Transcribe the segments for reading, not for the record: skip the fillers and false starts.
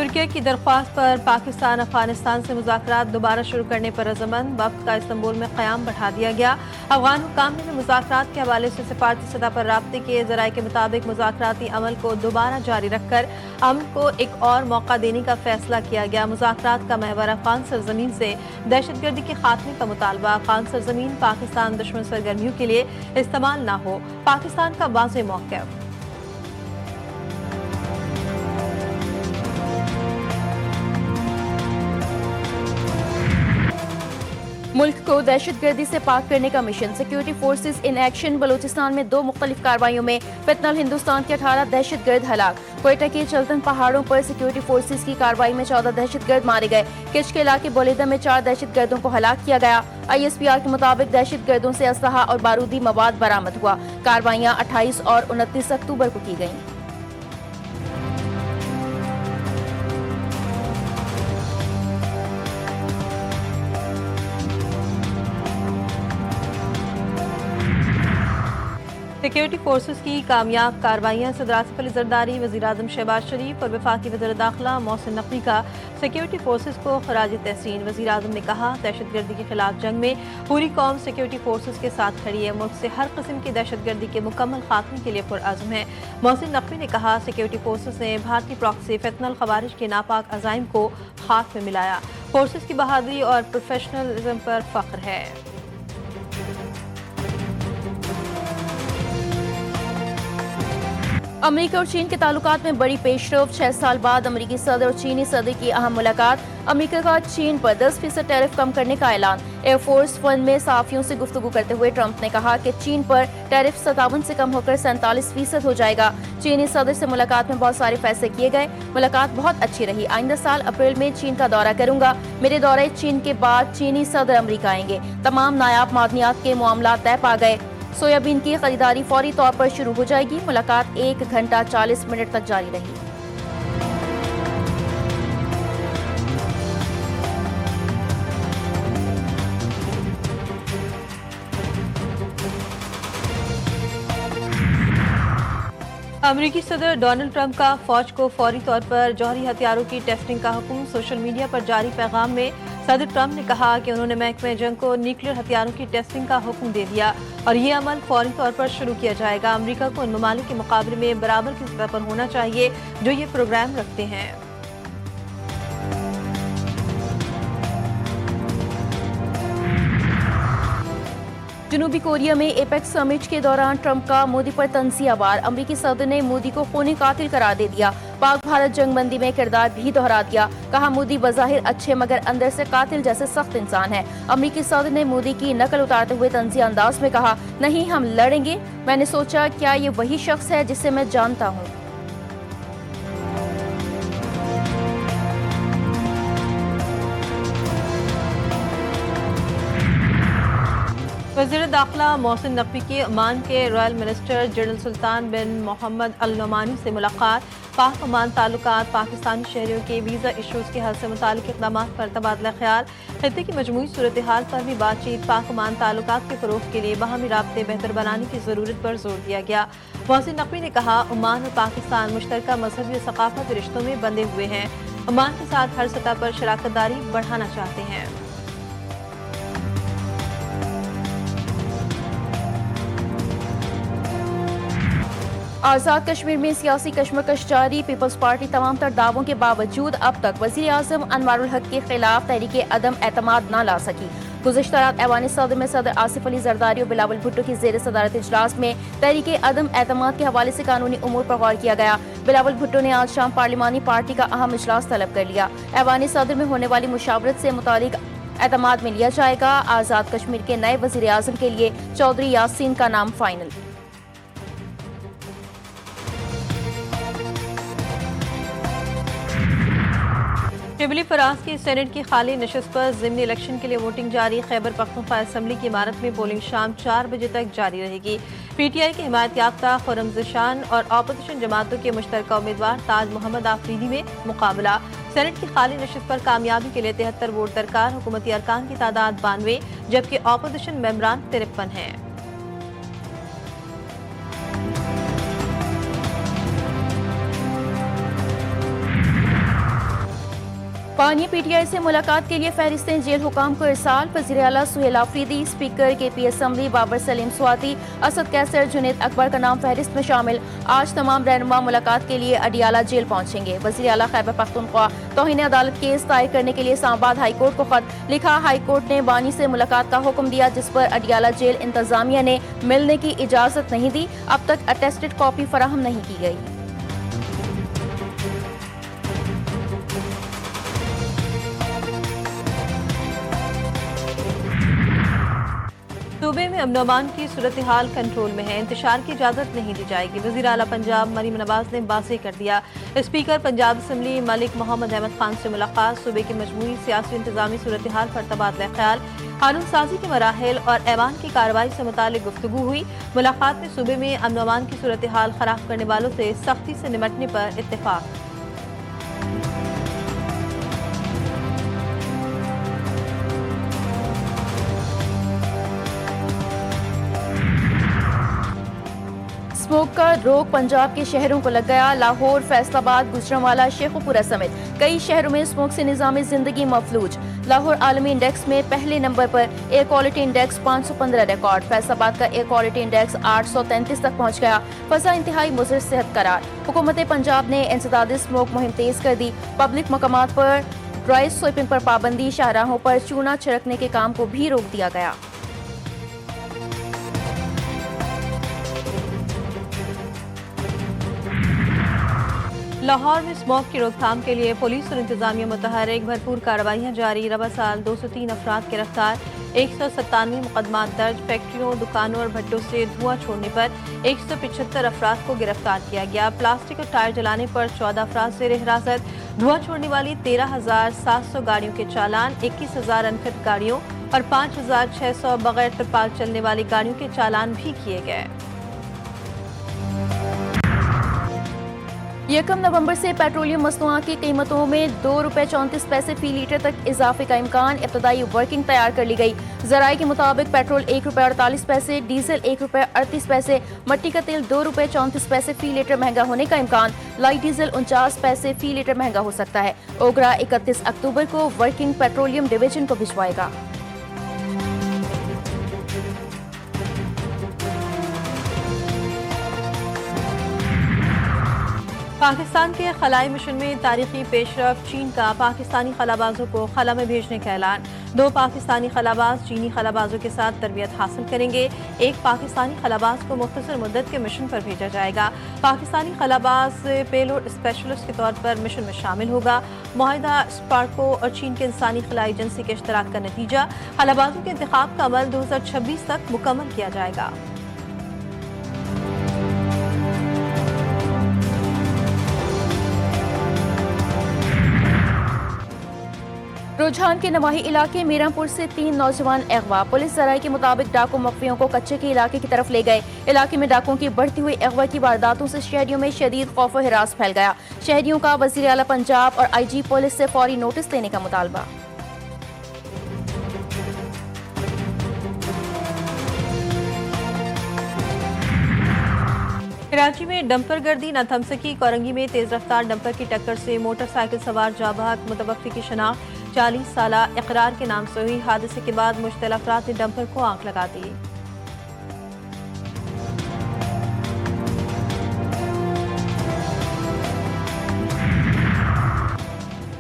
तुर्की की दरख्वास्त पर पाकिस्तान अफगानिस्तान से मुज़ाकरात दोबारा शुरू करने पर रज़ामंद। वक्त का इस्तांबुल में क़याम बढ़ा दिया गया। अफगान हुक्काम ने मुज़ाकरात के हवाले से सिफारती सतह पर राब्ते किए। ज़राए के मुताबिक मुज़ाकराती अमल को दोबारा जारी रखकर अमन को एक और मौका देने का फैसला किया गया। मुज़ाकरात का महवर अफगान सरजमीन से दहशतगर्दी के खात्मे का मुतालबा। अफगान सरजमीन पाकिस्तान दुश्मन सरगर्मियों के लिए इस्तेमाल न हो, पाकिस्तान का वाज़ेह मौक़िफ़। मुल्क को दहशतगर्दी से पाक करने का mission. Security forces in action. Balochistan में 2 मुख्तलिफ कार्रवाइयों में फितनल हिंदुस्तान के 18 दहशतगर्द हलाक। क्वेटा के चलतन पहाड़ों पर सिक्योरिटी फोर्सेज की कार्रवाई में 14 दहशतगर्द मारे गए। किच के इलाके बोलेदा में 4 दहशतगर्दों को हलाक किया गया। ISPR के मुताबिक दहशतगर्दों से असलहा और बारूदी मवाद बरामद हुआ। कार्रवाइयाँ 28 और 29 अक्टूबर को की गयी। सिक्योरिटी फोर्सेस की कामयाब कार्रवाइयाँ। सदर आसिफ अली जरदारी, वज़ीर-ए-आज़म शहबाज शरीफ और वफाकी वज़ीर दाखिला मोहसिन नकवी का सिक्योरिटी फोर्सेस को खराज तहसीन। वज़ीर-ए-आज़म ने कहा, दहशतगर्दी के खिलाफ जंग में पूरी कौम सिक्योरिटी फोर्सेस के साथ खड़ी है। मुल्क से हर किस्म की दहशतगर्दी के मुकम्मल खात्मे के लिए पुरअज़्म है। मोहसिन नकवी ने कहा, सिक्योरिटी फोर्सेस ने भारतीय प्रॉक्सी फितनल खवारिज के नापाक अज़ाइम को हाथ में मिलाया। फोर्सेस की बहादुरी और प्रोफेशनलिज्म पर फख्र है। अमेरिका और चीन के ताल्लुकात में बड़ी पेशरफ। 6 साल बाद अमेरिकी सदर और चीनी सदर की अहम मुलाकात। अमेरिका का चीन पर 10% टैरिफ कम करने का ऐलान। एयरफोर्स वन में सहाफियों से गुफ्तगू करते हुए ट्रंप ने कहा कि चीन पर टैरिफ 57 से कम होकर 47% हो जाएगा। चीनी सदर से मुलाकात में बहुत सारे फैसले किए गए। मुलाकात बहुत अच्छी रही। आइंदा साल अप्रैल में चीन का दौरा करूंगा। मेरे दौरे चीन के बाद चीनी सदर अमेरिका आएंगे। तमाम नायाब मादनियात के मामला तय पा गए। सोयाबीन की खरीदारी फौरी तौर पर शुरू हो जाएगी। मुलाकात 1 घंटा 40 मिनट तक जारी रही। अमेरिकी सदर डोनाल्ड ट्रंप का फौज को फौरी तौर पर जौहरी हथियारों की टेस्टिंग का हुक्म। सोशल मीडिया पर जारी पैगाम में सदर ट्रंप ने कहा कि उन्होंने महकमे जंग को न्यूक्लियर हथियारों की टेस्टिंग का हुक्म दे दिया और ये अमल फौरी तौर पर शुरू किया जाएगा। अमेरिका को उन ममालिक के मुकाबले में बराबर की सतह पर होना चाहिए जो ये प्रोग्राम रखते हैं। जनूबी कोरिया में एपेक्स समिट के दौरान ट्रंप का मोदी पर तंजिया वार। अमेरिकी सदर ने मोदी को खूनी कातिल करार दे दिया। पाक भारत जंगबंदी में किरदार भी दोहरा दिया। कहा, मोदी बज़ाहिर अच्छे मगर अंदर से कातिल जैसे सख्त इंसान है। अमेरिकी सदर ने मोदी की नकल उतारते हुए तंजिया अंदाज में कहा, नहीं हम लड़ेंगे। मैंने सोचा क्या ये वही शख्स है जिसे मैं जानता हूँ। वज़ीर दाखिला मोहसिन नकवी की ओमान के रॉयल मिनिस्टर जनरल सुल्तान बिन मोहम्मद अल नोमानी से मुलाकात। पाक ओमान ताल्लुकात, पाकिस्तानी शहरियों के वीज़ा इशूज़ के हल से मुतालिक इक़दामात पर तबादला ख्याल। खित्ते की मजमूई सूरत हाल पर भी बातचीत। पाक ओमान ताल्लुकात के फ़रोग़ के लिए बाहमी राब्ते बेहतर बनाने की ज़रूरत पर जोर दिया गया। मोहसिन नकवी ने कहा, ओमान और पाकिस्तान मुश्तरका मजहबी और सकाफती रिश्तों में बंधे हुए हैं। ओमान के साथ हर सतह पर शराकतदारी बढ़ाना चाहते हैं। आज़ाद कश्मीर में सियासी कशमकश जारी। पीपल्स पार्टी तमाम तर दावों के बावजूद अब तक वज़ीर आज़म अनवारुल हक के खिलाफ तहरीके अदम एतमाद न ला सकी। गुज़िश्ता रात ऐवान सदर में सदर आसिफ अली जरदारी और बिलावल भुट्टो की ज़ेर सदारत इजलास में तहरीके अदम एतमाद के हवाले से कानूनी उमूर पर गौर किया गया। बिलावल भुट्टो ने आज शाम पार्लिमानी पार्टी का अहम इजलास तलब कर लिया। ऐवान सदर में होने वाली मुशावरत से मुतालिक एतमाद में लिया जाएगा। आज़ाद कश्मीर के नए वज़ीर आज़म के लिए चौधरी यासीन का नाम फाइनल। शिबली फराज की सेनेट की खाली नशस्त पर ज़िमनी इलेक्शन के लिए वोटिंग जारी। खैबर पख्तूनख्वा असम्बली की इमारत में पोलिंग शाम 4 बजे तक जारी रहेगी। PTI के हिमायत याफ्ता खुर्रम ज़िशान और अपोजिशन जमातों के मुश्तरका उम्मीदवार ताज मोहम्मद आफरीदी में मुकाबला। सेनेट की खाली नशस्त पर कामयाबी के लिए 73 वोट दरकार। हुकूमती अरकान की तादाद 92 जबकि अपोजिशन मेंबरान 53 हैं। पानी पीटीआई से मुलाकात के लिए फहरिस्तें जेल हुकाम को इरसाल। वज़ीर आला Sohail Afridi, speaker KP assembly Babar Saleem Swati, Asad Qaiser, Junaid Akbar का नाम फहरिस्त में शामिल। आज तमाम रहनुमा मुलाकात के लिए अडियाला जेल पहुंचेंगे। वज़ीर आला खैबर पख्तूनख्वा तौहीन अदालत केस दायर करने के लिए इस्लामाबाद हाईकोर्ट को खत लिखा। हाईकोर्ट ने बानी से मुलाकात का हुक्म दिया, जिस पर अडियाला जेल इंतजामिया ने मिलने की इजाजत नहीं दी। अब तक अटेस्टेड कॉपी फराहम नहीं की गई। सूबे में अमन अमान की सूरत हाल कंट्रोल में है, इंतशार की इजाजत नहीं दी जाएगी। वज़ीर आला पंजाब मरीम नवाज ने वाज़ेह कर दिया। स्पीकर पंजाब असम्बली मलिक मोहम्मद अहमद खान से मुलाकात, सूबे की मजमूई सियासी इंतजामी सूरत हाल पर तबादला ख्याल, कानून साजी के मराहिल और ऐवान की कार्रवाई से मुतालिक गुफ्तगू हुई। मुलाकात में सूबे में अमन अमान की सूरत हाल खराब करने वालों से सख्ती से निपटने पर इत्तेफाक। स्मोक का रोग पंजाब के शहरों को लग गया। लाहौर, फैसलाबाद, गुजरांवाला, शेखुपुरा समेत कई शहरों में स्मोक से निज़ाम जिंदगी मफलूज। लाहौर आलमी इंडेक्स में पहले नंबर पर, air quality index 515 record. Faisalabad का एयर क्वालिटी इंडेक्स 833 तक पहुंच गया। फजा इंतहाई मुज़र सेहत करार। हुकूमत पंजाब ने इंसदाद स्मोक मुहिम तेज कर दी। पब्लिक मकामात पर ड्राई स्वीपिंग पर पाबंदी, शाहराहों पर चूना छिड़कने के काम को भी रोक दिया गया। लाहौर में स्मोक की रोकथाम के लिए पुलिस और इंतजामिया मुतहरिक, भरपूर कार्रवाइयाँ जारी। रबा साल 203 अफराद गिरफ्तार, 197 मुकदमात दर्ज। फैक्ट्रियों, दुकानों और भट्टों से धुआं छोड़ने पर 175 अफराद को गिरफ्तार किया गया। प्लास्टिक और टायर जलाने पर 14 अफराद जेर हिरासत। धुआं छोड़ने वाली 13,700 गाड़ियों के चालान, 21,000 अनफिट गाड़ियों और 5,600 बगैर तिरपाल चलने वाली गाड़ियों के चालान भी किए गए। 1 नवंबर से पेट्रोलियम मसनूआत की कीमतों में ₹2.34 फी लीटर तक इजाफे का इम्कान। इब्तदाई वर्किंग तैयार कर ली गई। जराये के मुताबिक पेट्रोल ₹1.48, डीजल ₹1.38, मट्टी का तेल ₹2.34 फी लीटर महंगा होने का इम्कान। लाइट डीजल 49 पैसे फी लीटर महंगा हो सकता है। ओगरा 31 अक्टूबर को वर्किंग पेट्रोलियम डिवीजन को भिजवाएगा। पाकिस्तान के खलाई मिशन में तारीखी पेशरफ, चीन का पाकिस्तानी खलाबाजों को खला में भेजने का ऐलान। 2 पाकिस्तानी खलाबाज चीनी खलाबाजों के साथ तरबियत हासिल करेंगे। एक पाकिस्तानी खलाबाज को मुख्तसर मुद्दत के मिशन पर भेजा जाएगा। पाकिस्तानी खलाबाज पेलोड स्पेशलिस्ट के तौर पर मिशन में शामिल होगा। मुआहिदा स्पार्को और चीन के इंसानी खलाई एजेंसी के इश्तराक का नतीजा, खलाबाजों के इंतखाब का अमल 2026 तक मुकम्मल किया जाएगा। रुझान के नवाही इलाके मीरापुर से 3 नौजवान अगवा। पुलिस जराये के मुताबिक डाकू मख्फियों को कच्चे के इलाके की तरफ ले गए। इलाके में डाकुओं की बढ़ती हुई अगवा की वारदातों से शहरियों में शदीद खौफ व हिरास फैल गया। शहरियों का वज़ीर आला पंजाब और IG पुलिस से फौरी नोटिस देने का मुतालबा। कराची में डंपर गर्दी न थम सकी। कोरंगी में तेज रफ्तार डंपर की टक्कर से मोटरसाइकिल सवार जाबाक। मुतवफ़्फ़ी की शनाख्त 40 साला इकरार के नाम से हुई। हादसे के बाद मुश्तल अफराद ने डंपर को आग लगा दी।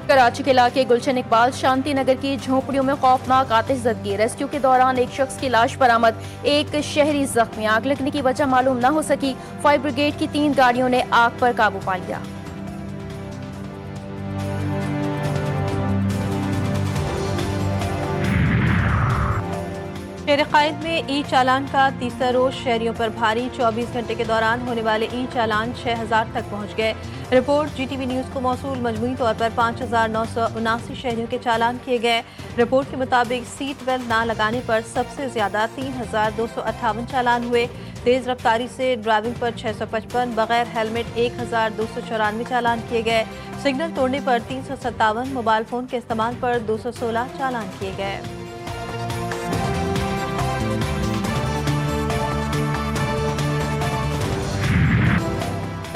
कराची के इलाके गुलशन इकबाल शांति नगर की झोपड़ियों में खौफनाक आतिशज़दगी। रेस्क्यू के दौरान एक शख्स की लाश बरामद, एक शहरी जख्मी। आग लगने की वजह मालूम न हो सकी। फायर ब्रिगेड की 3 गाड़ियों ने आग पर काबू पा लिया। शहर कायद में ई चालान का तीसरा रोज शहरियों पर भारी। 24 घंटे के दौरान होने वाले ई चालान 6000 तक पहुंच गए। रिपोर्ट GTV न्यूज़ को मौसूल मजमूई तौर पर 5979 शहरियों के चालान किए गए। रिपोर्ट के मुताबिक सीट बेल्ट ना लगाने पर सबसे ज्यादा 3258 चालान हुए। तेज रफ्तारी से ड्राइविंग पर 655, बगैर हेलमेट 1294 चालान किए गए। सिग्नल तोड़ने पर 357, मोबाइल फोन के इस्तेमाल पर 216 चालान किए गए।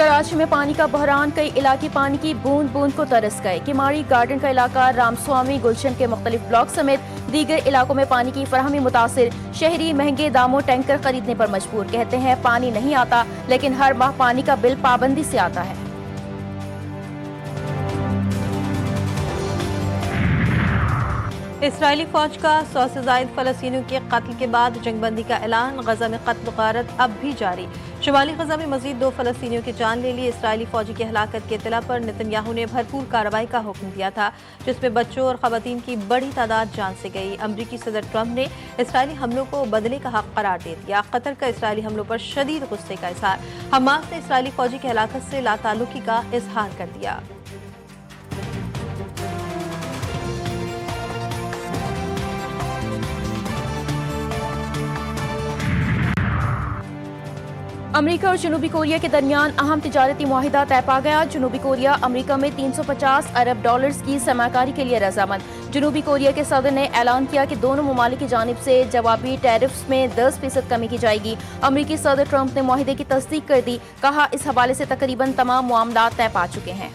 कराची में पानी का बहरान, कई इलाके पानी की बूंद बूंद को तरस गए। किमाड़ी गार्डन का इलाका, रामस्वामी, गुलशन के मुख्तलिफ ब्लॉक समेत दीगर इलाकों में पानी की फराहमी मुतासिर। शहरी महंगे दामों टैंकर खरीदने पर मजबूर। कहते हैं पानी नहीं आता, लेकिन हर माह पानी का बिल पाबंदी से आता है। इसराइली फौज का 100 से जायद फलस्तीनियों के कत्ल के बाद जंगबंदी का ऐलान। गजा में कत्ल गारत अब भी जारी। शुमाली गजा में मजीद 2 फलस्तीनियों की जान ले ली। इसराइली फौजी की हलाकत की इत्तला पर नेतन्याहू ने भरपूर कार्रवाई का हुक्म दिया था, जिसमें बच्चों और खवातीन की बड़ी तादाद जान से गई। अमरीकी सदर ट्रंप ने इसराइली हमलों को बदले का हक करार दे दिया। कतर का इसराइली हमलों पर शदीद गुस्से का इजहार। हमास ने इसराइली फौजी की हलाकत से लाताल्लुकी का इजहार कर दिया। अमेरिका और जनूबी कोरिया के दरमियान अहम तिजारती मुआहिदा तय पा गया। जनूबी कोरिया अमेरिका में 350 अरब डॉलर्स की सरमाकारी के लिए रजामंद। जनूबी कोरिया के सदर ने ऐलान किया कि दोनों ममालिक की जानिब से जवाबी टैरिफ्स में 10% कमी की जाएगी। अमेरिकी सदर ट्रंप ने मुआहिदे की तस्दीक कर दी। कहा, इस हवाले से तकरीबन तमाम मामला तय पा चुके हैं।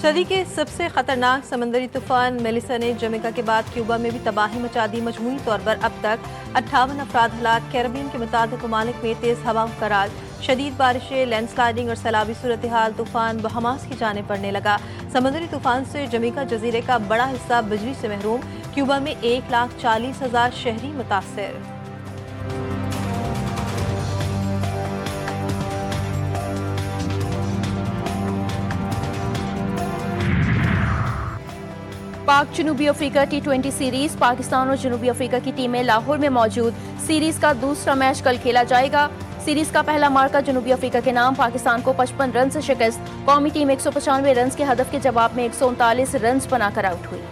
सदी के सबसे खतरनाक समंदरी तूफान मेलिसा ने जमैका के बाद क्यूबा में भी तबाही मचा दी। मजमूई तौर पर अब तक 58 अफराद हलाक। कैरेबियन के मुताबिक ममालिक में तेज हवाओं का राज, शदीद बारिशें, लैंडस्लाइडिंग और सैलाबी सूरत हाल। तूफान बहमास की जाने पड़ने लगा। समंदरी तूफान से जमैका जजीरे का बड़ा हिस्सा बिजली से महरूम। क्यूबा में 1,40,000 शहरी मुतासर। पाक जनूबी अफ्रीका T20 सीरीज, पाकिस्तान और जनूबी अफ्रीका की टीमें लाहौर में मौजूद। सीरीज का दूसरा मैच कल खेला जाएगा। सीरीज का पहला मार्का जनूबी अफ्रीका के नाम, पाकिस्तान को 55 रन से शिकस्त। कौमी टीम 195 रन के हदफ के जवाब में 139 रन बनाकर आउट हुई।